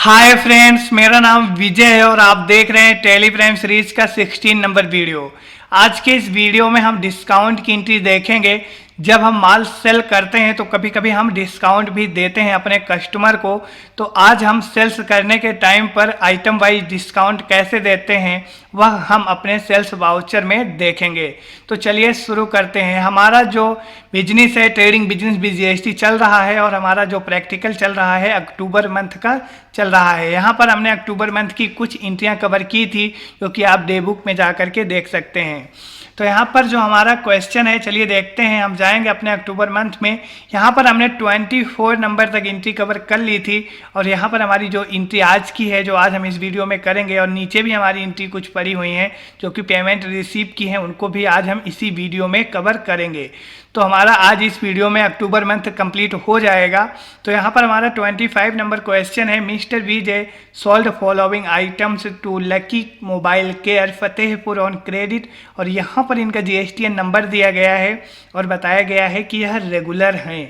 Hi friends, मेरा नाम विजय है और आप देख रहे हैं टेली प्राइम सीरीज का 16 नंबर वीडियो। आज के इस वीडियो में हम डिस्काउंट की एंट्री देखेंगे। जब हम माल सेल करते हैं तो कभी कभी हम डिस्काउंट भी देते हैं अपने कस्टमर को। तो आज हम सेल्स करने के टाइम पर आइटम वाइज डिस्काउंट कैसे देते हैं वह हम अपने सेल्स वाउचर में देखेंगे। तो चलिए शुरू करते हैं। हमारा जो बिजनेस है, ट्रेडिंग बिजनेस भी जीएसटी चल रहा है और हमारा जो प्रैक्टिकल चल रहा है अक्टूबर मंथ का चल रहा है। यहाँ पर हमने अक्टूबर मंथ की कुछ एंट्रियाँ कवर की थी जो कि आप डे बुक में जा करके देख सकते हैं। तो यहाँ पर जो हमारा क्वेश्चन है, चलिए देखते हैं। हम जाएंगे अपने अक्टूबर मंथ में। यहाँ पर हमने 24 नंबर तक एंट्री कवर कर ली थी और यहाँ पर हमारी जो एंट्री आज की है, जो आज हम इस वीडियो में करेंगे, और नीचे भी हमारी एंट्री कुछ पड़ी हुई हैं जो कि पेमेंट रिसीव की हैं, उनको भी आज हम इसी वीडियो में कवर करेंगे। तो हमारा आज इस वीडियो में अक्टूबर मंथ कंप्लीट हो जाएगा। तो यहाँ पर हमारा 25 नंबर क्वेश्चन है। Mister Vijay sold following items to Lucky Mobile Care Fatehpur on credit, और यहाँ पर इनका जीएसटीएन नंबर दिया गया है और बताया गया है कि यह रेगुलर हैं।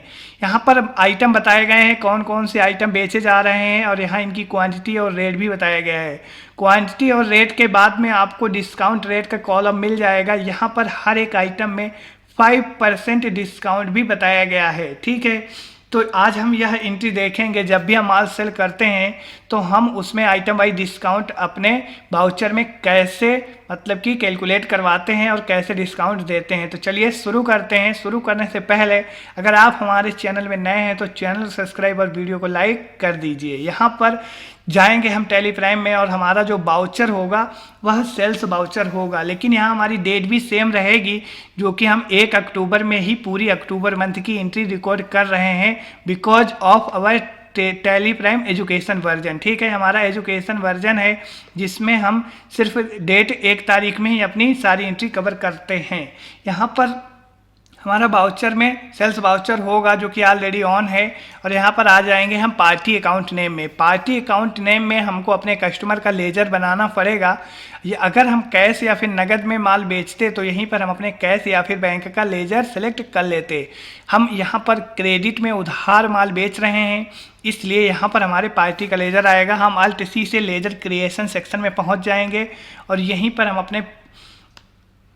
यहाँ पर आइटम बताए गए हैं कौन कौन से आइटम बेचे जा रहे हैं और यहाँ इनकी क्वांटिटी और रेट भी बताया गया है। क्वांटिटी और रेट के बाद में आपको डिस्काउंट रेट का कॉलम मिल जाएगा। यहाँ पर हर एक आइटम में 5% डिस्काउंट भी बताया गया है। ठीक है, तो आज हम यह एंट्री देखेंगे। जब भी हम माल सेल करते हैं तो हम उसमें आइटम वाइज डिस्काउंट अपने वाउचर में कैसे मतलब कि कैलकुलेट करवाते हैं और कैसे डिस्काउंट देते हैं। तो चलिए शुरू करते हैं। शुरू करने से पहले अगर आप हमारे चैनल में नए हैं तो चैनल सब्सक्राइब और वीडियो को लाइक कर दीजिए। यहाँ पर जाएंगे हम टेली प्राइम में और हमारा जो वाउचर होगा वह सेल्स वाउचर होगा, लेकिन यहाँ हमारी डेट भी सेम रहेगी जो कि हम 1 अक्टूबर में ही पूरी अक्टूबर मंथ की एंट्री रिकॉर्ड कर रहे हैं because of our Tally Prime education version. ठीक है, हमारा एजुकेशन वर्जन है जिसमें हम सिर्फ डेट 1 तारीख में ही अपनी सारी एंट्री कवर करते हैं। यहाँ पर हमारा वाउचर में सेल्स वाउचर होगा जो कि ऑलरेडी ऑन है, और यहाँ पर आ जाएंगे हम पार्टी अकाउंट नेम में। पार्टी अकाउंट नेम में हमको अपने कस्टमर का लेजर बनाना पड़ेगा। ये अगर हम कैश या फिर नगद में माल बेचते तो यहीं पर हम अपने कैश या फिर बैंक का लेजर सेलेक्ट कर लेते। हम यहाँ पर क्रेडिट में उधार माल बेच रहे हैं इसलिए यहाँ पर हमारे पार्टी का लेजर आएगा। हम अल्ट सी से लेजर क्रिएशन सेक्शन में पहुँच जाएंगे और यहीं पर हम अपने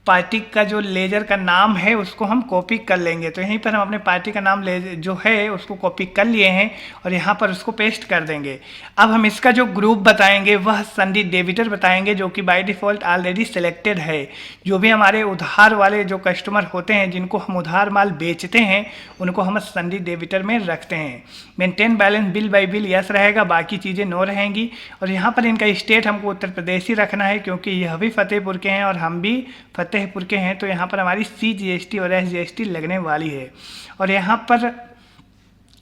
पार्टी का जो लेजर का नाम है उसको हम कॉपी कर लेंगे। तो यहीं पर हम अपने पार्टी का नाम जो है उसको कॉपी कर लिए हैं और यहाँ पर उसको पेस्ट कर देंगे। अब हम इसका जो ग्रुप बताएंगे वह संडी डेबिटर बताएंगे जो कि बाय डिफ़ॉल्ट ऑलरेडी सिलेक्टेड है। जो भी हमारे उधार वाले जो कस्टमर होते हैं जिनको हम उधार माल बेचते हैं उनको हम संडी डेबिटर में रखते हैं। Maintain balance bill bye bill yes रहेगा, बाकी चीज़ें नो रहेंगी। और यहाँ पर इनका स्टेट हमको उत्तर प्रदेश ही रखना है क्योंकि यह भी फतेहपुर के हैं और हम भी फतेहपुर के हैं। तो यहाँ पर हमारी CGST और SGST लगने वाली है। और यहाँ पर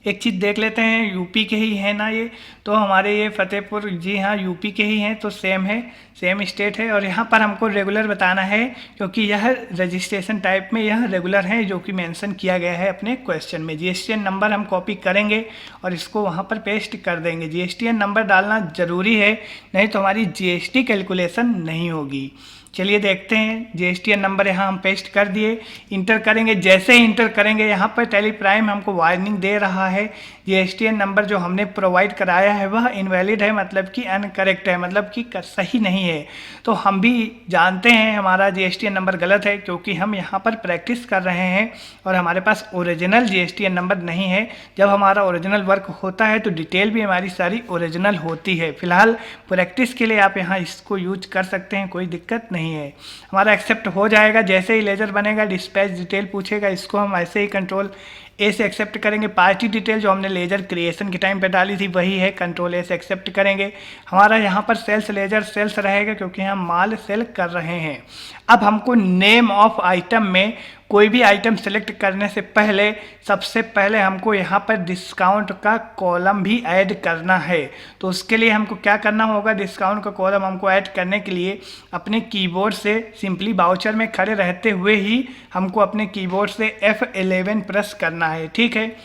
एक चीज़ देख लेते हैं, यूपी के ही है ना ये, तो हमारे ये फतेहपुर, जी हाँ यूपी के ही हैं, तो सेम है, सेम स्टेट है। और यहाँ पर हमको रेगुलर बताना है क्योंकि यह रजिस्ट्रेशन टाइप में यह रेगुलर है जो कि मेंशन किया गया है अपने क्वेश्चन में। GSTN नंबर हम कॉपी करेंगे और इसको वहाँ पर पेस्ट कर देंगे। GSTN नंबर डालना ज़रूरी है, नहीं तो हमारी GST कैलकुलेशन नहीं होगी। चलिए देखते हैं। GSTN नंबर यहाँ हम पेस्ट कर दिए, इंटर करेंगे। जैसे ही इंटर करेंगे यहाँ पर टेली प्राइम हमको वार्निंग दे रहा है GSTN नंबर जो हमने प्रोवाइड कराया है वह इनवैलिड है, मतलब कि अनकरेक्ट है, मतलब कि सही नहीं है। तो हम भी जानते हैं हमारा GSTN नंबर गलत है क्योंकि हम यहाँ पर प्रैक्टिस कर रहे हैं और हमारे पास ओरिजिनल GSTN नंबर नहीं है। जब हमारा ओरिजिनल वर्क होता है तो डिटेल भी हमारी सारी ओरिजिनल होती है। फिलहाल प्रैक्टिस के लिए आप यहाँ इसको यूज कर सकते हैं, कोई दिक्कत नहीं है। हमारा एक्सेप्ट हो जाएगा। जैसे ही लेजर बनेगा डिस्पैच डिटेल पूछेगा, इसको हम ऐसे ही कंट्रोल ए से एक्सेप्ट करेंगे। पार्टी डिटेल जो हमने लेजर क्रिएशन के टाइम पे डाली थी वही है, कंट्रोल ए से एक्सेप्ट करेंगे। हमारा यहाँ पर सेल्स लेजर सेल्स रहेगा क्योंकि हम माल सेल कर रहे हैं। अब हमको नेम ऑफ आइटम में कोई भी आइटम सेलेक्ट करने से पहले सबसे पहले हमको यहाँ पर डिस्काउंट का कॉलम भी ऐड करना है। तो उसके लिए हमको क्या करना होगा, डिस्काउंट का कॉलम हमको ऐड करने के लिए अपने कीबोर्ड से सिंपली वाउचर में खड़े रहते हुए ही हमको अपने कीबोर्ड से F11 प्रेस करना है। ठीक है,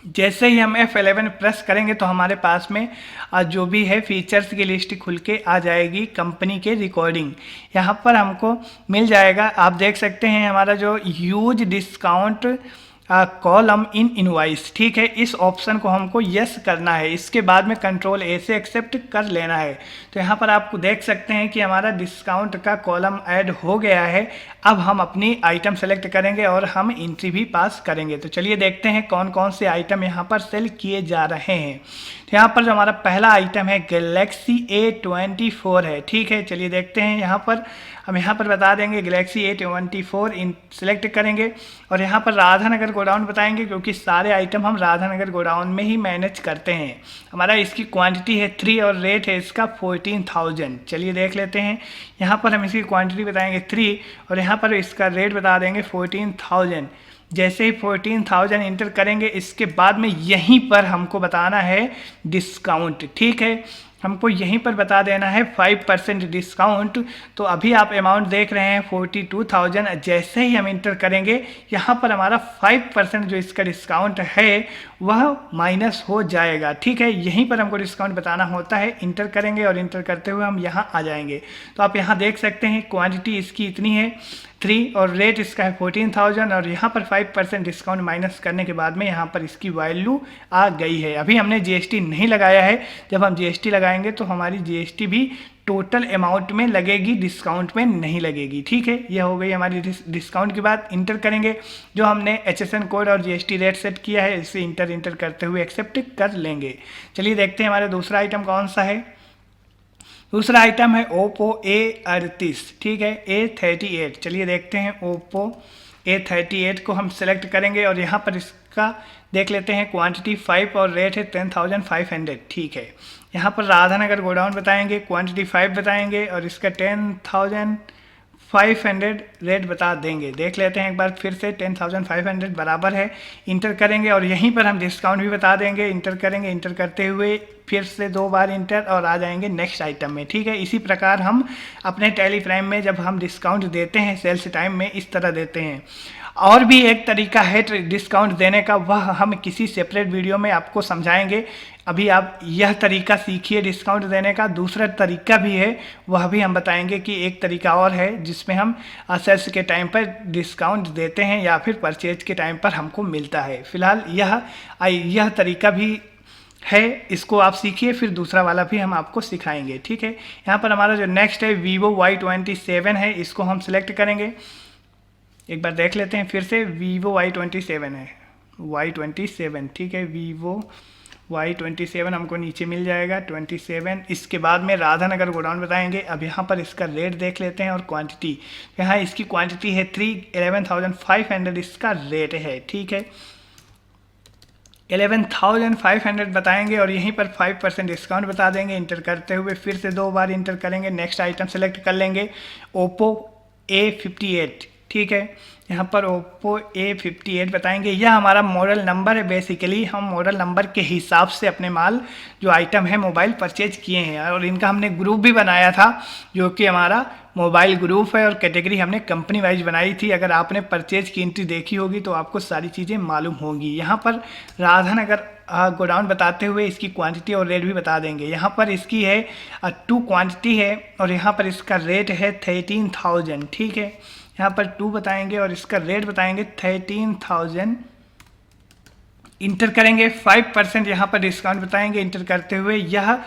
जैसे ही हम F11 प्रेस करेंगे तो हमारे पास में जो भी है फीचर्स की लिस्ट खुल के आ जाएगी। कंपनी के रिकॉर्डिंग यहाँ पर हमको मिल जाएगा। आप देख सकते हैं हमारा जो use discount column in invoice, ठीक है। इस ऑप्शन को हमको यस करना है, इसके बाद में कंट्रोल ए से एक्सेप्ट कर लेना है। तो यहाँ पर आपको देख सकते हैं कि हमारा डिस्काउंट का कॉलम ऐड हो गया है। अब हम अपनी आइटम सेलेक्ट करेंगे और हम एंट्री भी पास करेंगे। तो चलिए देखते हैं कौन कौन से आइटम यहाँ पर सेल किए जा रहे हैं। तो यहाँ पर जो हमारा पहला आइटम है गैलेक्सी A24 है, ठीक है। चलिए देखते हैं यहाँ पर हम यहाँ पर बता देंगे गैलेक्सी A24 इन सेलेक्ट करेंगे और यहाँ पर राधानगर गोडाउन बताएंगे, क्योंकि सारे आइटम हम राधानगर गोडाउन में ही मैनेज करते हैं। हमारा इसकी क्वांटिटी है 3 और रेट है इसका 14,000। चलिए देख लेते हैं। यहाँ पर हम इसकी क्वांटिटी बताएंगे 3 और यहाँ पर इसका रेट बता देंगे 14,000। जैसे ही 14,000 इंटर करेंगे, इसके बाद में यहीं पर हमको बताना है डिस्काउंट, ठीक है। हमको यहीं पर बता देना है 5% डिस्काउंट। तो अभी आप अमाउंट देख रहे हैं 42,000। जैसे ही हम इंटर करेंगे, यहाँ पर हमारा 5% जो इसका डिस्काउंट है वह माइनस हो जाएगा, ठीक है। यहीं पर हमको डिस्काउंट बताना होता है। इंटर करेंगे और इंटर करते हुए हम यहाँ आ जाएंगे। तो आप यहाँ देख सकते हैं क्वांटिटी इसकी इतनी है 3 और रेट इसका है 14,000 और यहाँ पर 5% डिस्काउंट माइनस करने के बाद में यहाँ पर इसकी वैल्यू आ गई है। अभी हमने जीएसटी नहीं लगाया है, जब हम जीएसटी लगाएंगे तो हमारी जीएसटी भी टोटल अमाउंट में लगेगी, डिस्काउंट में नहीं लगेगी, ठीक है। यह हो गई हमारी डिस्काउंट की बात। इंटर करेंगे, जो हमने HSN कोड और जीएसटी रेट सेट किया है इसे इंटर करते हुए एक्सेप्ट कर लेंगे। चलिए देखते हैं हमारा दूसरा आइटम कौन सा है। दूसरा आइटम है Oppo A38, ठीक है, A38। चलिए देखते हैं Oppo A38 को हम सेलेक्ट करेंगे और यहाँ पर इसका देख लेते हैं क्वांटिटी 5 और रेट है 10,500, ठीक है। यहाँ पर राधानगर गोडाउन बताएंगे, क्वांटिटी 5 बताएंगे और इसका 10,500 रेट बता देंगे। देख लेते हैं एक बार फिर से, 10,500 बराबर है। इंटर करेंगे और यहीं पर हम डिस्काउंट भी बता देंगे। इंटर करेंगे, इंटर करते हुए फिर से 2 बार इंटर और आ जाएंगे नेक्स्ट आइटम में, ठीक है। इसी प्रकार हम अपने टेलीप्राइम में जब हम डिस्काउंट देते हैं सेल्स टाइम में इस तरह देते हैं। और भी एक तरीका है डिस्काउंट देने का, वह हम किसी सेपरेट वीडियो में आपको समझाएंगे। अभी आप यह तरीका सीखिए डिस्काउंट देने का। दूसरा तरीका भी है, वह भी हम बताएंगे कि एक तरीका और है जिसमें हम सेल्स के टाइम पर डिस्काउंट देते हैं या फिर परचेज के टाइम पर हमको मिलता है। फिलहाल यह तरीका भी है, इसको आप सीखिए, फिर दूसरा वाला भी हम आपको सिखाएंगे, ठीक है। यहाँ पर हमारा जो नेक्स्ट है Vivo Y27 है, इसको हम सिलेक्ट करेंगे। एक बार देख लेते हैं फिर से, Vivo Y27 है, Y27, ठीक है। Vivo Y27 हमको नीचे मिल जाएगा 27। इसके बाद में राधानगर गोडाउन बताएंगे। अब यहाँ पर इसका रेट देख लेते हैं और क्वांटिटी। यहाँ इसकी क्वांटिटी है 11,500 इसका रेट है, ठीक है। 11,500 बताएंगे और यहीं पर 5% डिस्काउंट बता देंगे। इंटर करते हुए फिर से 2 बार इंटर करेंगे। नेक्स्ट आइटम सेलेक्ट कर लेंगे Oppo A58, ठीक है। यहाँ पर Oppo A58 बताएंगे। यह हमारा मॉडल नंबर है। बेसिकली हम मॉडल नंबर के हिसाब से अपने माल जो आइटम है मोबाइल परचेज किए हैं और इनका हमने ग्रुप भी बनाया था, जो कि हमारा मोबाइल ग्रुप है और कैटेगरी हमने कंपनी वाइज बनाई थी। अगर आपने परचेज की एंट्री देखी होगी तो आपको सारी चीज़ें मालूम होंगी। यहाँ पर राधानगर गोडाउन बताते हुए इसकी क्वांटिटी और रेट भी बता देंगे। यहाँ पर इसकी है 2 क्वांटिटी है और यहाँ पर इसका रेट है 13,000, ठीक है। यहाँ पर 2 बताएंगे और इसका रेट बताएंगे 13,000। इंटर करेंगे, 5% यहाँ पर डिस्काउंट बताएंगे। इंटर करते हुए यह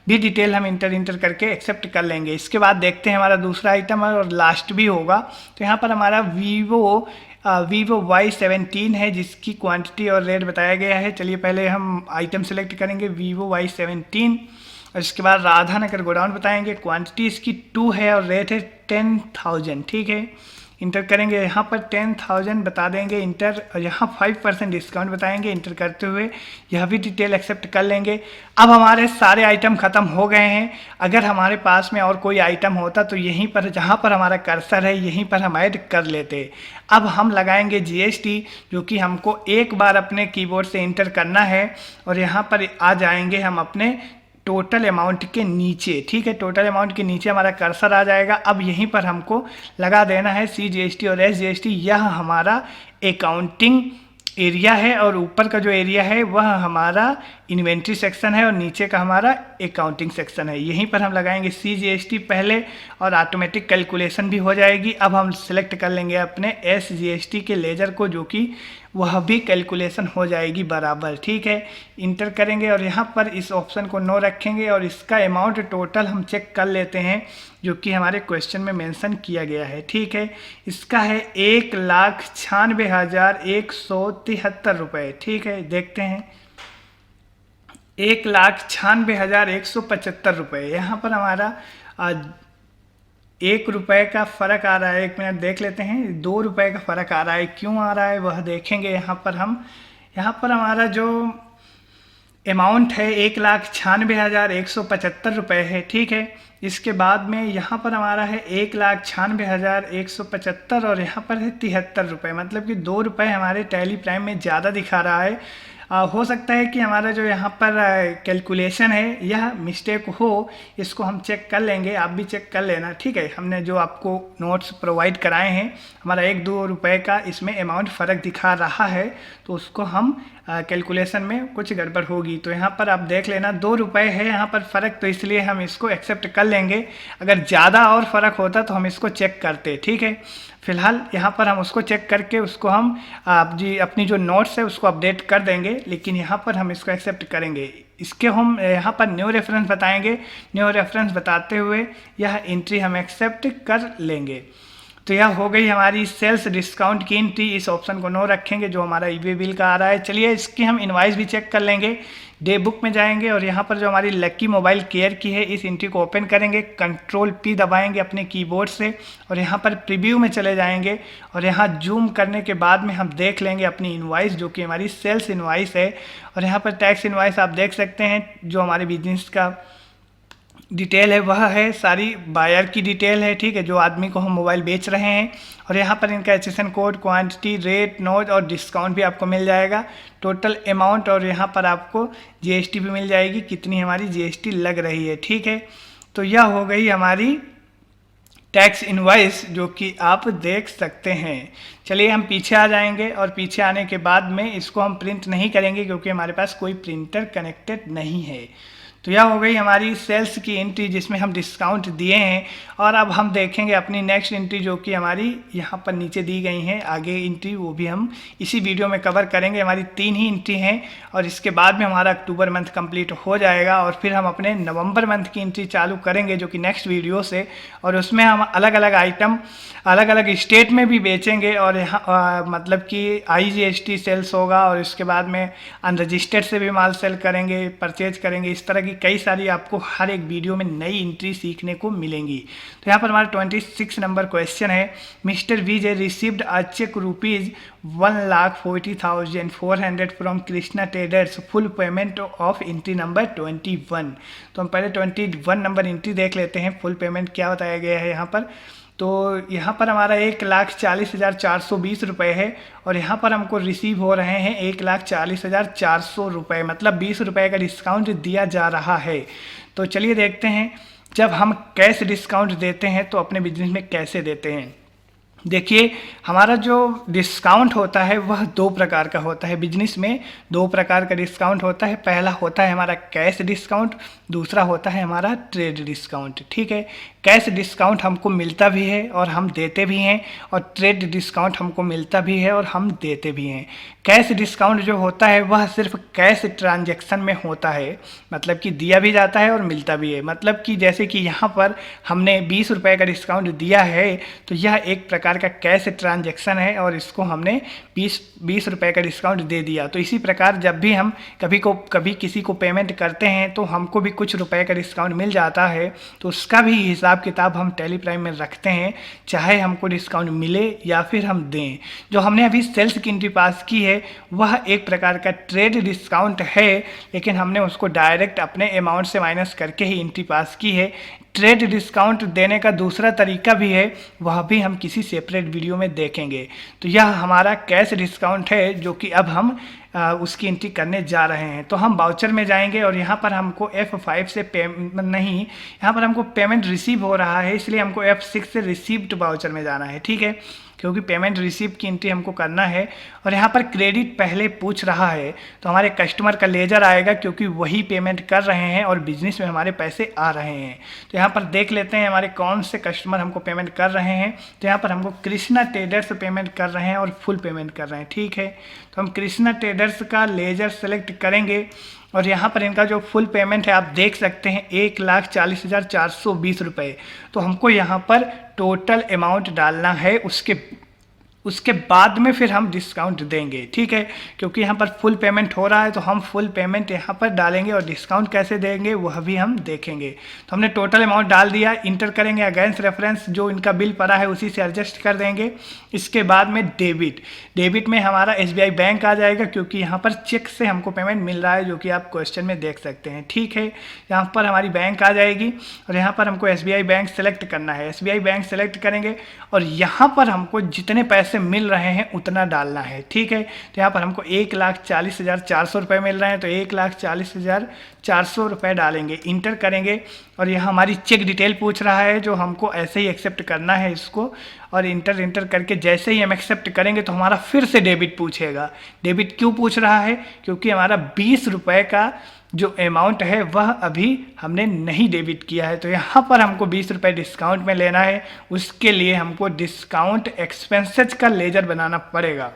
भी डिटेल हम इंटर करके एक्सेप्ट कर लेंगे। इसके बाद देखते हैं हमारा दूसरा आइटम है और लास्ट भी होगा। तो यहाँ पर हमारा Vivo Y17 है, जिसकी क्वांटिटी और रेट बताया गया है। चलिए पहले हम आइटम सेलेक्ट करेंगे Vivo Y17 और इसके बाद राधानगर गोडाउन बताएंगे। क्वांटिटी इसकी 2 है और रेट है 10,000, ठीक है। इंटर करेंगे, यहाँ पर 10,000 बता देंगे इंटर और यहाँ 5% डिस्काउंट बताएंगे। इंटर करते हुए यह भी डिटेल एक्सेप्ट कर लेंगे। अब हमारे सारे आइटम ख़त्म हो गए हैं। अगर हमारे पास में और कोई आइटम होता तो यहीं पर जहाँ पर हमारा कर्सर है यहीं पर हम ऐड कर लेते। अब हम लगाएंगे जीएसटी, जो कि हमको एक बार अपने कीबोर्ड से इंटर करना है और यहाँ पर आ जाएंगे हम अपने टोटल अमाउंट के नीचे, ठीक है। टोटल अमाउंट के नीचे हमारा कर्सर आ जाएगा। अब यहीं पर हमको लगा देना है CGST और SGST। यह हमारा अकाउंटिंग एरिया है और ऊपर का जो एरिया है वह हमारा इन्वेंट्री सेक्शन है और नीचे का हमारा अकाउंटिंग सेक्शन है। यहीं पर हम लगाएंगे CGST पहले और ऑटोमेटिक कैलकुलेशन भी हो जाएगी। अब हम सिलेक्ट कर लेंगे अपने SGST के लेजर को, जो कि वह भी कैलकुलेशन हो जाएगी बराबर। ठीक है, इंटर करेंगे और यहाँ पर इस ऑप्शन को नो रखेंगे और इसका अमाउंट टोटल हम चेक कर लेते हैं जो कि हमारे क्वेश्चन में मेंशन किया गया है। ठीक है, इसका है 1,96,173 रुपये। ठीक है, देखते हैं 1,96,175 रुपये। यहाँ पर हमारा 1 रुपये का फ़र्क आ रहा है। 1 मिनट देख लेते हैं, 2 रुपये का फ़र्क आ रहा है। क्यों आ रहा है वह देखेंगे। यहाँ पर हमारा जो अमाउंट है 1,96,175 रुपये है। ठीक है, इसके बाद में यहाँ पर हमारा है 1,96,175 और यहाँ पर है 73 रुपये, मतलब कि 2 रुपये हमारे टैली प्राइम में ज़्यादा दिखा रहा है। हो सकता है कि हमारा जो यहाँ पर कैलकुलेशन है यह मिस्टेक हो, इसको हम चेक कर लेंगे, आप भी चेक कर लेना। ठीक है, हमने जो आपको नोट्स प्रोवाइड कराए हैं, हमारा 1-2 रुपये का इसमें अमाउंट फ़र्क दिखा रहा है, तो उसको हम कैलकुलेशन में कुछ गड़बड़ होगी। तो यहाँ पर आप देख लेना 2 रुपये है यहाँ पर फ़र्क, तो इसलिए हम इसको एक्सेप्ट कर लेंगे। अगर ज़्यादा और फ़र्क होता तो हम इसको चेक करते। ठीक है, फिलहाल यहाँ पर हम उसको चेक करके उसको हम अपनी जो नोट्स है उसको अपडेट कर देंगे, लेकिन यहाँ पर हम इसको एक्सेप्ट करेंगे। इसके हम यहाँ पर न्यू रेफरेंस बताएंगे, न्यू रेफरेंस बताते हुए यह एंट्री हम एक्सेप्ट कर लेंगे। तो यह हो गई हमारी सेल्स डिस्काउंट की एंट्री। इस ऑप्शन को नो रखेंगे जो हमारा ईबे बिल का आ रहा है। चलिए इसकी हम इनवाइस भी चेक कर लेंगे। डे बुक में जाएंगे और यहाँ पर जो हमारी लकी मोबाइल केयर की है इस एंट्री को ओपन करेंगे, Ctrl+P दबाएंगे अपने कीबोर्ड से और यहाँ पर प्रीव्यू में चले जाएंगे और यहाँ जूम करने के बाद में हम देख लेंगे अपनी इनवाइस जो कि हमारी सेल्स इनवाइस है। और यहाँ पर टैक्स इनवाइस आप देख सकते हैं, जो हमारे बिजनेस का डिटेल है वह है सारी बायर की डिटेल है। ठीक है, जो आदमी को हम मोबाइल बेच रहे हैं, और यहाँ पर इनका HSN code, quantity, rate, note और डिस्काउंट भी आपको मिल जाएगा, टोटल अमाउंट, और यहाँ पर आपको जीएसटी भी मिल जाएगी, कितनी हमारी जीएसटी लग रही है। ठीक है, तो यह हो गई हमारी टैक्स इनवाइस जो कि आप देख सकते हैं। चलिए हम पीछे आ जाएंगे और पीछे आने के बाद में इसको हम प्रिंट नहीं करेंगे क्योंकि हमारे पास कोई प्रिंटर कनेक्टेड नहीं है। तो यह हो गई हमारी सेल्स की एंट्री जिसमें हम डिस्काउंट दिए हैं। और अब हम देखेंगे अपनी नेक्स्ट एंट्री जो कि हमारी यहाँ पर नीचे दी गई हैं, आगे एंट्री वो भी हम इसी वीडियो में कवर करेंगे। हमारी 3 ही एंट्री हैं और इसके बाद में हमारा अक्टूबर मंथ कंप्लीट हो जाएगा और फिर हम अपने नवंबर मंथ की एंट्री चालू करेंगे जो कि नेक्स्ट वीडियो से, और उसमें हम अलग अलग आइटम अलग अलग स्टेट में भी बेचेंगे और यहाँ मतलब कि IGST सेल्स होगा और इसके बाद में अनरजिस्टर्ड से भी माल सेल करेंगे, परचेज करेंगे। इस तरह की कई सारी आपको हर एक वीडियो में नई एंट्री सीखने को मिलेंगी। तो यहाँ पर हमारा 26 नंबर क्वेश्चन है, mister Vijay received a cheque ₹1,40,400 from Krishna Traders, full payment of entry number 21। तो हम पहले 21 नंबर एंट्री देख लेते हैं, फुल पेमेंट क्या बताया गया है यहाँ पर। तो यहाँ पर हमारा 1,40,420 रुपये है और यहाँ पर हमको रिसीव हो रहे हैं 1,40,400 रुपये, मतलब 20 रुपये का डिस्काउंट दिया जा रहा है। तो चलिए देखते हैं जब हम कैश डिस्काउंट देते हैं तो अपने बिजनेस में कैसे देते हैं। देखिए हमारा जो डिस्काउंट होता है वह 2 प्रकार का होता है। बिजनेस में 2 प्रकार का डिस्काउंट होता है। पहला होता है हमारा कैश डिस्काउंट, दूसरा होता है हमारा ट्रेड डिस्काउंट। ठीक है, कैश डिस्काउंट हमको मिलता भी है और हम देते भी हैं, और ट्रेड डिस्काउंट हमको मिलता भी है और हम देते भी हैं। कैश डिस्काउंट जो होता है वह सिर्फ कैश ट्रांजैक्शन में होता है, मतलब कि दिया भी जाता है और मिलता भी है। मतलब कि जैसे कि यहाँ पर हमने 20 रुपये का डिस्काउंट दिया है तो यह एक प्रकार का कैश ट्रांजैक्शन है और इसको हमने 20 रुपये का डिस्काउंट दे दिया। तो इसी प्रकार जब भी हम कभी किसी को पेमेंट करते हैं तो हमको भी कुछ रुपए का डिस्काउंट मिल जाता है, तो उसका भी हिसाब किताब हम टैली प्राइम में रखते हैं, चाहे हमको डिस्काउंट मिले या फिर हम दें। जो हमने अभी सेल्स की एंट्री पास की है वह एक प्रकार का ट्रेड डिस्काउंट है, लेकिन हमने उसको डायरेक्ट अपने अमाउंट से माइनस करके ही एंट्री पास की है। ट्रेड डिस्काउंट देने का दूसरा तरीका भी है, वह भी हम किसी सेपरेट वीडियो में देखेंगे। तो यह हमारा कैश डिस्काउंट है जो कि अब हम उसकी एंट्री करने जा रहे हैं। तो हम वाउचर में जाएंगे और यहाँ पर हमको F5 से पेमेंट नहीं, यहाँ पर हमको पेमेंट रिसीव हो रहा है, इसलिए हमको F6 से रिसीव्ड वाउचर में जाना है, ठीक है, क्योंकि पेमेंट रिसीव की एंट्री हमको करना है। और यहाँ पर क्रेडिट पहले पूछ रहा है तो हमारे कस्टमर का लेजर आएगा, क्योंकि वही पेमेंट कर रहे हैं और बिजनेस में हमारे पैसे आ रहे हैं। तो यहाँ पर देख लेते हैं हमारे कौन से कस्टमर हमको पेमेंट कर रहे हैं। तो यहाँ पर हमको कृष्णा ट्रेडर्स पेमेंट कर रहे हैं और फुल पेमेंट कर रहे हैं, ठीक है। तो हम कृष्णा ट्रेडर्स का लेजर सेलेक्ट करेंगे और यहाँ पर इनका जो फुल पेमेंट है आप देख सकते हैं 1,40,420 रुपये। तो हमको यहाँ पर टोटल अमाउंट डालना है, उसके बाद में फिर हम डिस्काउंट देंगे, ठीक है, क्योंकि यहाँ पर फुल पेमेंट हो रहा है तो हम फुल पेमेंट यहाँ पर डालेंगे और डिस्काउंट कैसे देंगे वह भी हम देखेंगे। तो हमने टोटल अमाउंट डाल दिया, इंटर करेंगे, अगेंस्ट रेफरेंस जो इनका बिल पड़ा है उसी से एडजस्ट कर देंगे। इसके बाद में डेबिट में हमारा SBI बैंक आ जाएगा, क्योंकि यहाँ पर चेक से हमको पेमेंट मिल रहा है, जो कि आप क्वेश्चन में देख सकते हैं, ठीक है। यहाँ पर हमारी बैंक आ जाएगी और यहाँ पर हमको SBI बैंक सेलेक्ट करना है, SBI बैंक सेलेक्ट करेंगे और यहाँ पर हमको जितने पैसे मिल रहे हैं उतना डालना है, ठीक है। तो यहाँ पर हमको 1,40,400 रुपये मिल रहे हैं, तो 1,40,400 रुपये डालेंगे, इंटर करेंगे और यहाँ हमारी चेक डिटेल पूछ रहा है, जो हमको ऐसे ही एक्सेप्ट करना है इसको। और इंटर करके जैसे ही हम एक्सेप्ट करेंगे तो हमारा फिर से डेबिट पूछेगा। डेबिट क्यों पूछ रहा है? क्योंकि हमारा 20 रुपये का जो अमाउंट है वह अभी हमने नहीं डेबिट किया है। तो यहाँ पर हमको 20 रुपये डिस्काउंट में लेना है, उसके लिए हमको डिस्काउंट एक्सपेंसेस का लेजर बनाना पड़ेगा।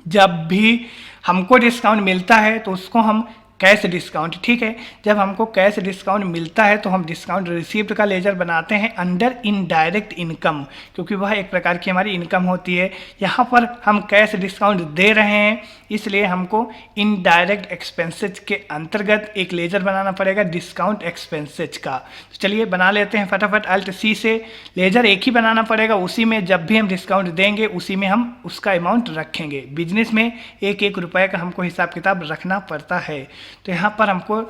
जब भी हमको डिस्काउंट मिलता है तो उसको हम कैश डिस्काउंट, ठीक है, जब हमको कैश डिस्काउंट मिलता है तो हम डिस्काउंट रिसीव्ड का लेजर बनाते हैं अंडर इनडायरेक्ट इनकम, क्योंकि वह एक प्रकार की हमारी इनकम होती है। यहाँ पर हम कैश डिस्काउंट दे रहे हैं, इसलिए हमको इनडायरेक्ट एक्सपेंसेस के अंतर्गत एक लेजर बनाना पड़ेगा डिस्काउंट एक्सपेंसेस का। तो चलिए बना लेते हैं फटाफट। Alt+C से लेजर एक ही बनाना पड़ेगा, उसी में जब भी हम डिस्काउंट देंगे उसी में हम उसका अमाउंट रखेंगे। बिजनेस में एक रुपये का हमको हिसाब किताब रखना पड़ता है। तो यहाँ पर हमको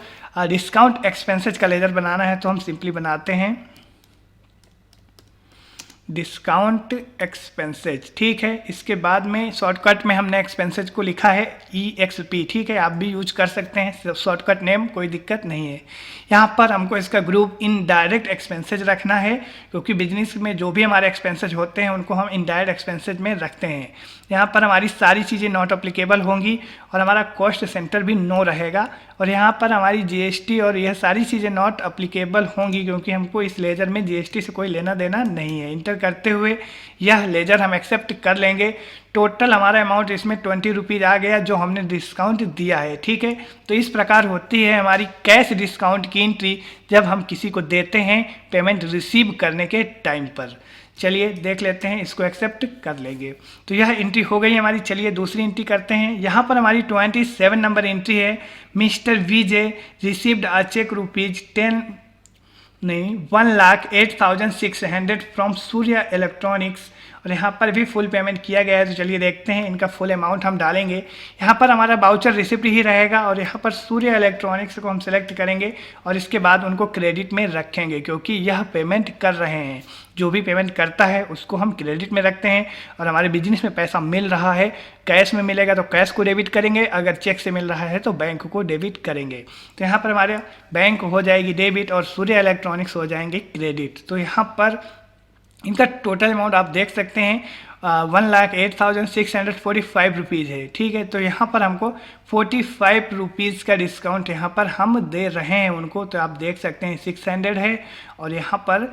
डिस्काउंट एक्सपेंसेस का लेजर बनाना है, तो हम सिंपली बनाते हैं डिस्काउंट एक्सपेंसेज, ठीक है। इसके बाद में शॉर्टकट में हमने एक्सपेंसेज को लिखा है EXP, ठीक है, आप भी यूज कर सकते हैं शॉर्टकट नेम, कोई दिक्कत नहीं है। यहाँ पर हमको इसका ग्रुप इनडायरेक्ट एक्सपेंसेज रखना है, क्योंकि बिजनेस में जो भी हमारे एक्सपेंसेज होते हैं उनको हम इनडायरेक्ट एक्सपेंसेज में रखते हैं। यहाँ पर हमारी सारी चीज़ें नॉट अप्लीकेबल होंगी और हमारा कॉस्ट सेंटर भी नो रहेगा, और यहाँ पर हमारी GST और यह सारी चीज़ें नॉट अप्लीकेबल होंगी, क्योंकि हमको इस लेजर में GST से कोई लेना देना नहीं है। इंटर करते हुए यह लेजर हम एक्सेप्ट कर लेंगे। टोटल हमारा अमाउंट इसमें 20 रुपीज़ आ गया, जो हमने डिस्काउंट दिया है, ठीक है। तो इस प्रकार होती है हमारी कैश डिस्काउंट की एंट्री जब हम किसी को देते हैं पेमेंट रिसीव करने के टाइम पर। चलिए देख लेते हैं, इसको एक्सेप्ट कर लेंगे। तो यह एंट्री हो गई हमारी। चलिए दूसरी एंट्री करते हैं। यहाँ पर हमारी 27 नंबर एंट्री है। Mister VJ received a cheque ₹1,08,600 from Surya Electronics, और यहाँ पर भी फुल पेमेंट किया गया है। तो चलिए देखते हैं, इनका फुल अमाउंट हम डालेंगे। यहाँ पर हमारा वाउचर रिसिप्ट ही रहेगा और यहाँ पर सूर्या इलेक्ट्रॉनिक्स को हम सेलेक्ट करेंगे और इसके बाद उनको क्रेडिट में रखेंगे, क्योंकि यह पेमेंट कर रहे हैं। जो भी पेमेंट करता है उसको हम क्रेडिट में रखते हैं, और हमारे बिजनेस में पैसा मिल रहा है, कैश में मिलेगा तो कैश को डेबिट करेंगे, अगर चेक से मिल रहा है तो बैंक को डेबिट करेंगे। तो यहाँ पर हमारे बैंक हो जाएगी डेबिट और सूर्या इलेक्ट्रॉनिक्स हो जाएंगे क्रेडिट। तो यहाँ पर इनका टोटल अमाउंट आप देख सकते हैं 1,08,645 रुपीज़ है, ठीक है। तो यहाँ पर हमको 45 रुपीज़ का डिस्काउंट यहाँ पर हम दे रहे हैं उनको। तो आप देख सकते हैं 600 है और यहाँ पर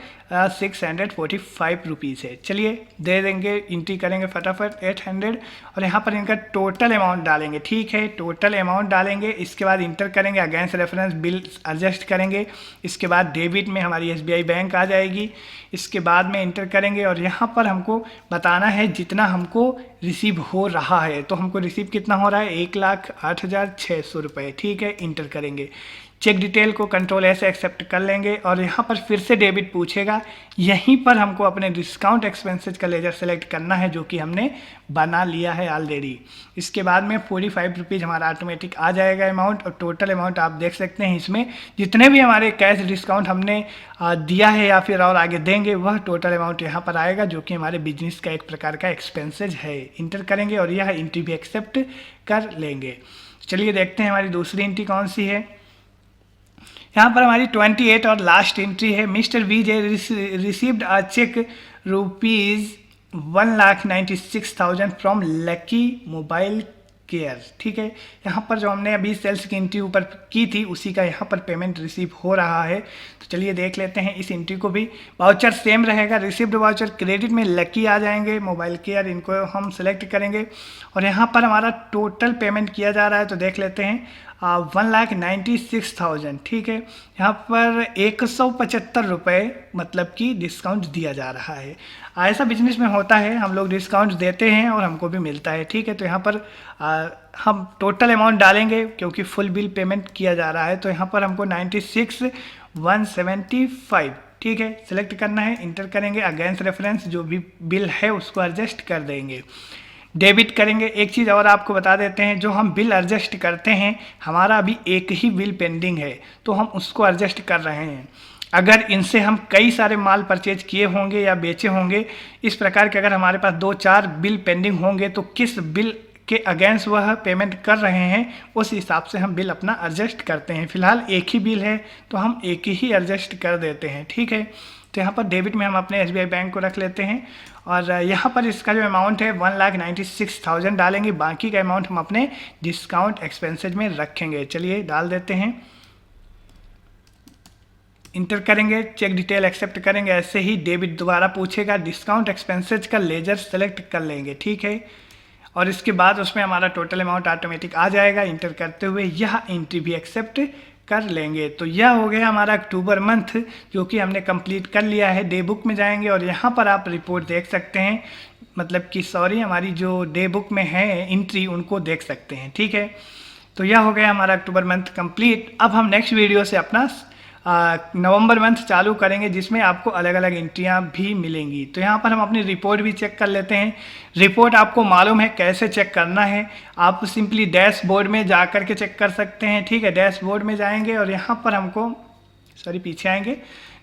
645 रुपीज़ है। चलिए दे देंगे, एंट्री करेंगे फटाफट 800 और यहाँ पर इनका टोटल अमाउंट डालेंगे, ठीक है, टोटल अमाउंट डालेंगे। इसके बाद इंटर करेंगे, अगेंस्ट रेफरेंस बिल एडजस्ट करेंगे। इसके बाद डेबिट में हमारी SBI बैंक आ जाएगी। इसके बाद में इंटर करेंगे और यहाँ पर हमको बताना है जितना हमको रिसीव हो रहा है। तो हमको रिसीव कितना हो रहा है 1,08,600 रुपये, ठीक है, इंटर करेंगे। चेक डिटेल को कंट्रोल ऐसे एक्सेप्ट कर लेंगे और यहाँ पर फिर से डेबिट पूछेगा। यहीं पर हमको अपने डिस्काउंट एक्सपेंसेस का लेजर सेलेक्ट करना है जो कि हमने बना लिया है ऑलरेडी। इसके बाद में 45 रुपीज़ हमारा ऑटोमेटिक आ जाएगा अमाउंट, और टोटल अमाउंट आप देख सकते हैं इसमें जितने भी हमारे कैश डिस्काउंट हमने दिया है या फिर और आगे देंगे वह टोटल अमाउंट यहाँ पर आएगा, जो कि हमारे बिजनेस का एक प्रकार का एक्सपेंसेज है। इंटर करेंगे और यह एंट्री भी एक्सेप्ट कर लेंगे। चलिए देखते हैं हमारी दूसरी एंट्री कौन सी है। यहाँ पर हमारी 28 और लास्ट एंट्री है। Mister Vijay received a cheque ₹1,96,000 from Lucky Mobile Care. ठीक है, यहाँ पर जो हमने अभी सेल्स की एंट्री ऊपर की थी उसी का यहाँ पर पेमेंट रिसीव हो रहा है। तो चलिए देख लेते हैं इस एंट्री को भी। वाउचर सेम रहेगा, रिसीव्ड वाउचर क्रेडिट में लकी आ जाएंगे, मोबाइल केयर इनको हम सेलेक्ट करेंगे और यहाँ पर हमारा टोटल पेमेंट किया जा रहा है। तो देख लेते हैं 1,96,000। ठीक है, यहाँ पर 175 रुपये मतलब कि डिस्काउंट दिया जा रहा है। ऐसा बिजनेस में होता है, हम लोग डिस्काउंट देते हैं और हमको भी मिलता है। ठीक है, तो यहाँ पर हम टोटल अमाउंट डालेंगे क्योंकि फुल बिल पेमेंट किया जा रहा है। तो यहाँ पर हमको 96,175 ठीक है सिलेक्ट करना है, इंटर करेंगे। अगेंस्ट रेफरेंस जो भी बिल है उसको एडजस्ट कर देंगे, डेबिट करेंगे। एक चीज़ और आपको बता देते हैं, जो हम बिल एडजस्ट करते हैं हमारा अभी एक ही बिल पेंडिंग है तो हम उसको एडजस्ट कर रहे हैं। अगर इनसे हम कई सारे माल परचेज किए होंगे या बेचे होंगे, इस प्रकार के अगर हमारे पास 2-4 बिल पेंडिंग होंगे तो किस बिल के अगेंस्ट वह पेमेंट कर रहे हैं उस हिसाब से हम बिल अपना एडजस्ट करते हैं। फिलहाल एक ही बिल है तो हम एक ही एडजस्ट कर देते हैं। ठीक है, तो यहाँ पर डेबिट में हम अपने SBI बैंक को रख लेते हैं और यहाँ पर इसका जो अमाउंट है 1,96,000 डालेंगे, बाकी का अमाउंट हम अपने डिस्काउंट एक्सपेंसेज में रखेंगे। चलिए डाल देते हैं, इंटर करेंगे, चेक डिटेल एक्सेप्ट करेंगे। ऐसे ही डेबिट दोबारा पूछेगा, डिस्काउंट एक्सपेंसेज का लेजर सेलेक्ट कर लेंगे। ठीक है, और इसके बाद उसमें हमारा टोटल अमाउंट ऑटोमेटिक आ जाएगा। इंटर करते हुए यह एंट्री भी एक्सेप्ट कर लेंगे। तो यह हो गया हमारा अक्टूबर मंथ जो कि हमने कंप्लीट कर लिया है। डे बुक में जाएंगे और यहाँ पर आप रिपोर्ट देख सकते हैं, मतलब कि सॉरी हमारी जो डे बुक में है एंट्री उनको देख सकते हैं। ठीक है, तो यह हो गया हमारा अक्टूबर मंथ कंप्लीट। अब हम नेक्स्ट वीडियो से अपना नवंबर मंथ चालू करेंगे जिसमें आपको अलग अलग एंट्रियां भी मिलेंगी। तो यहाँ पर हम अपनी रिपोर्ट भी चेक कर लेते हैं। रिपोर्ट आपको मालूम है कैसे चेक करना है, आप सिंपली डैशबोर्ड में जा कर के चेक कर सकते हैं। ठीक है, डैशबोर्ड में जाएंगे और यहाँ पर हमको पीछे आएंगे,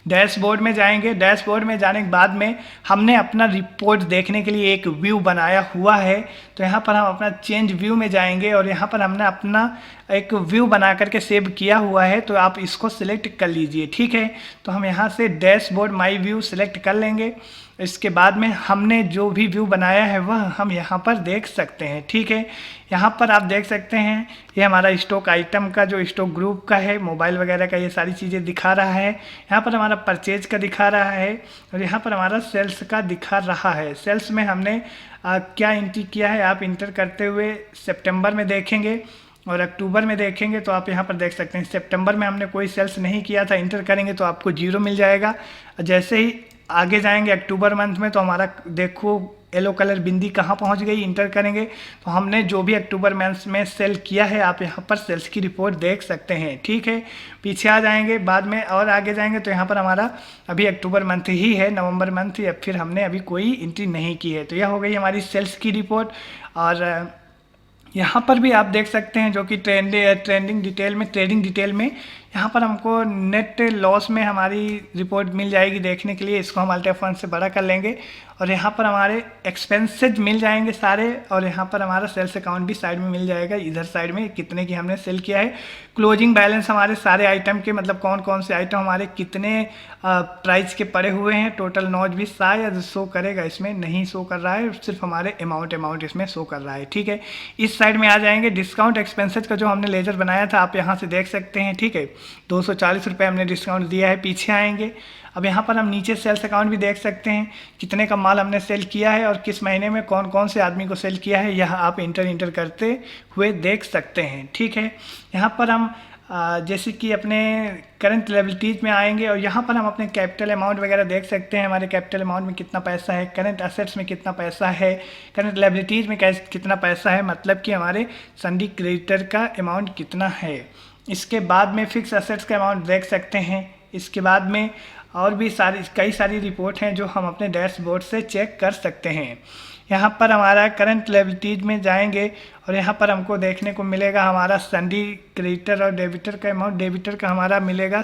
डैशबोर्ड में जाएंगे। डैशबोर्ड में जाने के बाद में हमने अपना रिपोर्ट देखने के लिए एक व्यू बनाया हुआ है। तो यहाँ पर हम अपना चेंज व्यू में जाएंगे और यहाँ पर हमने अपना एक व्यू बना करके सेव किया हुआ है, तो आप इसको सिलेक्ट कर लीजिए। ठीक है, तो हम यहाँ से डैशबोर्ड माई व्यू सिलेक्ट कर लेंगे। इसके बाद में हमने जो भी व्यू बनाया है वह हम यहाँ पर देख सकते हैं। ठीक है, यहाँ पर आप देख सकते हैं ये हमारा स्टॉक आइटम का जो स्टॉक ग्रुप का है, मोबाइल वगैरह का ये सारी चीज़ें दिखा रहा है। यहाँ पर हमारा परचेज का दिखा रहा है और यहाँ पर हमारा सेल्स का दिखा रहा है। सेल्स में हमने क्या एंट्री किया है आप इंटर करते हुए सितंबर में देखेंगे और अक्टूबर में देखेंगे तो आप यहाँ पर देख सकते हैं सितंबर में हमने कोई सेल्स नहीं किया था, इंटर करेंगे तो आपको 0 मिल जाएगा। जैसे ही आगे जाएंगे अक्टूबर मंथ में तो हमारा देखो येलो कलर बिंदी कहाँ पहुँच गई, इंटर करेंगे तो हमने जो भी अक्टूबर मंथ में सेल किया है आप यहाँ पर सेल्स की रिपोर्ट देख सकते हैं। ठीक है, पीछे आ जाएंगे बाद में और आगे जाएंगे तो यहाँ पर हमारा अभी अक्टूबर मंथ ही है, नवंबर मंथ या फिर हमने अभी कोई एंट्री नहीं की है। तो यह हो गई हमारी सेल्स की रिपोर्ट। और यहाँ पर भी आप देख सकते हैं जो कि ट्रेडिंग डिटेल में यहाँ पर हमको नेट लॉस में हमारी रिपोर्ट मिल जाएगी देखने के लिए। इसको हम अल्ट F1 से बड़ा कर लेंगे और यहाँ पर हमारे एक्सपेंसेज मिल जाएंगे सारे और यहाँ पर हमारा सेल्स अकाउंट भी साइड में मिल जाएगा, इधर साइड में कितने की हमने सेल किया है। क्लोजिंग बैलेंस हमारे सारे आइटम के, मतलब कौन कौन से आइटम हमारे कितने प्राइस के पड़े हुए हैं, टोटल नॉच भी शायद शो करेगा, इसमें नहीं शो कर रहा है, सिर्फ हमारे अमाउंट इसमें शो कर रहा है। ठीक है, इस साइड में आ जाएंगे। डिस्काउंट एक्सपेंसेज का जो हमने लेजर बनाया था आप यहाँ से देख सकते हैं। ठीक है, 240 रुपये हमने डिस्काउंट दिया है। पीछे आएंगे, अब यहाँ पर हम नीचे सेल्स अकाउंट भी देख सकते हैं कितने का माल हमने सेल किया है और किस महीने में कौन कौन से आदमी को सेल किया है, यह आप इंटर करते हुए देख सकते हैं। ठीक है, यहाँ पर हम जैसे कि अपने करंट लायबिलिटीज़ में आएंगे और यहाँ पर हम अपने कैपिटल अमाउंट वगैरह देख सकते हैं, हमारे कैपिटल अमाउंट में कितना पैसा है, करंट असेट्स में कितना पैसा है, करंट लायबिलिटीज़ में कितना पैसा है, मतलब कि हमारे सन्डी क्रेडिटर का अमाउंट कितना है। इसके बाद में फिक्स असेट्स का अमाउंट देख सकते हैं। इसके बाद में और भी कई सारी रिपोर्ट हैं जो हम अपने डैशबोर्ड से चेक कर सकते हैं। यहाँ पर हमारा करंट लायबिलिटीज में जाएंगे और यहाँ पर हमको देखने को मिलेगा हमारा सन्डी क्रेडिटर और डेबिटर का अमाउंट। डेबिटर का हमारा मिलेगा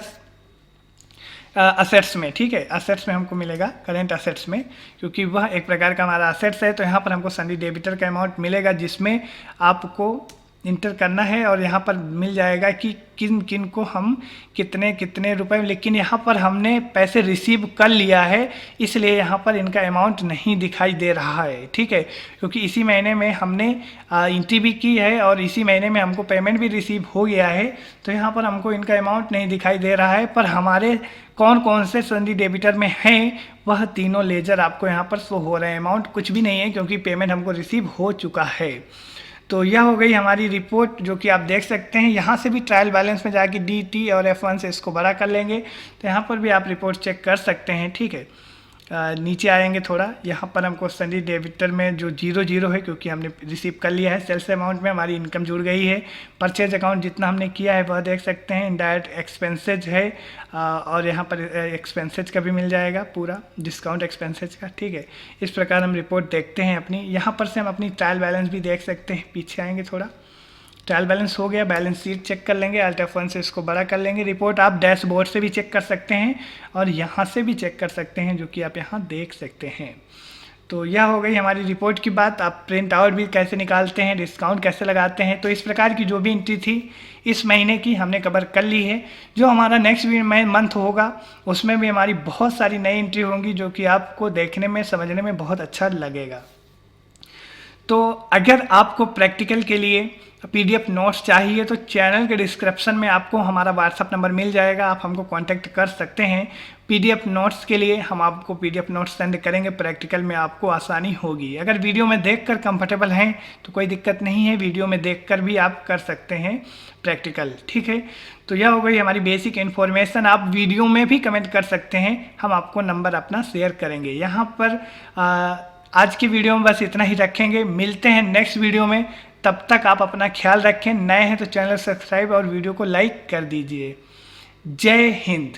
असेट्स में, ठीक है, असेट्स में हमको मिलेगा करंट असेट्स में, क्योंकि वह एक प्रकार का हमारा असेट्स है। तो यहाँ पर हमको सन्डी डेबिटर का अमाउंट मिलेगा जिसमें आपको इंटर करना है और यहाँ पर मिल जाएगा कि किन किन को हम कितने कितने रुपए। लेकिन यहाँ पर हमने पैसे रिसीव कर लिया है, इसलिए यहाँ पर इनका अमाउंट नहीं दिखाई दे रहा है, ठीक है, क्योंकि इसी महीने में हमने एंट्री भी की है और इसी महीने में हमको पेमेंट भी रिसीव हो गया है। तो यहाँ पर हमको इनका अमाउंट नहीं दिखाई दे रहा है, पर हमारे कौन कौन से सन्डी डेबिटर में हैं वह तीनों लेजर आपको यहाँ पर शो हो रहे हैं। अमाउंट कुछ भी नहीं है क्योंकि पेमेंट हमको रिसीव हो चुका है। तो यह हो गई हमारी रिपोर्ट जो कि आप देख सकते हैं। यहाँ से भी ट्रायल बैलेंस में जाके DT और F1 से इसको बड़ा कर लेंगे तो यहाँ पर भी आप रिपोर्ट चेक कर सकते हैं, ठीक है। नीचे आएंगे थोड़ा, यहाँ पर हमको सन्डी डेबिटर में जो 0 है क्योंकि हमने रिसीव कर लिया है। सेल्स अमाउंट में हमारी इनकम जुड़ गई है। परचेज अकाउंट जितना हमने किया है वह देख सकते हैं। इनडायरेक्ट एक्सपेंसेज है और यहाँ पर एक्सपेंसेज का भी मिल जाएगा पूरा डिस्काउंट एक्सपेंसेज का, ठीक है। इस प्रकार हम रिपोर्ट देखते हैं अपनी। यहाँ पर से हम अपनी ट्रायल बैलेंस भी देख सकते हैं। पीछे आएंगे थोड़ा, ट्रायल बैलेंस हो गया, बैलेंस शीट चेक कर लेंगे, Alt F1 से इसको बड़ा कर लेंगे। रिपोर्ट आप डैशबोर्ड से भी चेक कर सकते हैं और यहाँ से भी चेक कर सकते हैं, जो कि आप यहाँ देख सकते हैं। तो यह हो गई हमारी रिपोर्ट की बात। आप प्रिंट आउट भी कैसे निकालते हैं, डिस्काउंट कैसे लगाते हैं। तो इस प्रकार की जो भी एंट्री थी इस महीने की हमने कवर कर ली है। जो हमारा नेक्स्ट मंथ होगा उसमें भी हमारी बहुत सारी नई एंट्री होंगी जो कि आपको देखने में समझने में बहुत अच्छा लगेगा। तो अगर आपको प्रैक्टिकल के लिए PDF नोट्स चाहिए तो चैनल के डिस्क्रिप्शन में आपको हमारा व्हाट्सअप नंबर मिल जाएगा, आप हमको कांटेक्ट कर सकते हैं। PDF नोट्स के लिए हम आपको PDF नोट्स सेंड करेंगे, प्रैक्टिकल में आपको आसानी होगी। अगर वीडियो में देखकर कंफर्टेबल हैं तो कोई दिक्कत नहीं है, वीडियो में देखकर भी आप कर सकते हैं प्रैक्टिकल, ठीक है। तो यह हो गई हमारी बेसिक इन्फॉर्मेशन। आप वीडियो में भी कमेंट कर सकते हैं, हम आपको नंबर अपना शेयर करेंगे। यहाँ पर आज की वीडियो में बस इतना ही रखेंगे, मिलते हैं नेक्स्ट वीडियो में। तब तक आप अपना ख्याल रखें। नए हैं तो चैनल सब्सक्राइब और वीडियो को लाइक कर दीजिए। जय हिंद।